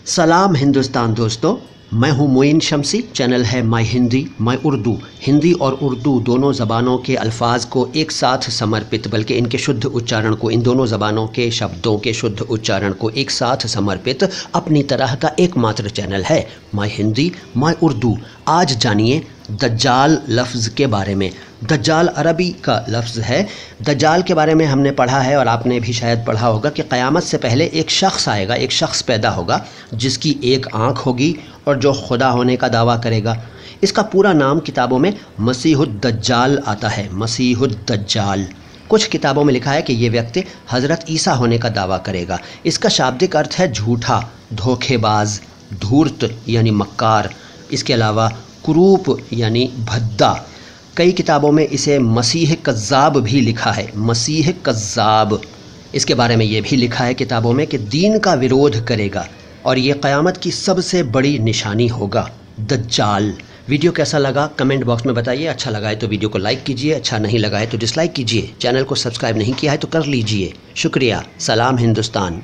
सलाम हिंदुस्तान दोस्तों, मैं हूं मोइन शमसी। चैनल है माय हिंदी माय उर्दू। हिंदी और उर्दू दोनों ज़बानों के अल्फाज को एक साथ समर्पित, बल्कि इनके शुद्ध उच्चारण को, इन दोनों ज़बानों के शब्दों के शुद्ध उच्चारण को एक साथ समर्पित अपनी तरह का एकमात्र चैनल है माय हिंदी माय उर्दू। आज जानिए दज्जाल लफ्ज़ के बारे में। दज्जाल अरबी का लफ्ज़ है। दज्जाल के बारे में हमने पढ़ा है और आपने भी शायद पढ़ा होगा कि क़यामत से पहले एक शख्स आएगा, एक शख्स पैदा होगा जिसकी एक आँख होगी और जो खुदा होने का दावा करेगा। इसका पूरा नाम किताबों में मसीहुद दज्जाल आता है, मसीहुद दज्जाल। कुछ किताबों में लिखा है कि ये व्यक्ति हज़रत ईसा होने का दावा करेगा। इसका शाब्दिक अर्थ है झूठा, धोखेबाज, धूर्त यानी मक्कार। इसके अलावा कुरूप यानी भद्दा। कई किताबों में इसे मसीह कज़्ज़ाब भी लिखा है, मसीह कज़्ज़ाब। इसके बारे में ये भी लिखा है किताबों में कि दीन का विरोध करेगा और ये क़यामत की सबसे बड़ी निशानी होगा, दज्जाल। वीडियो कैसा लगा कमेंट बॉक्स में बताइए। अच्छा लगा है तो वीडियो को लाइक कीजिए, अच्छा नहीं लगा है तो डिसलाइक कीजिए। चैनल को सब्सक्राइब नहीं किया है तो कर लीजिए। शुक्रिया। सलाम हिंदुस्तान।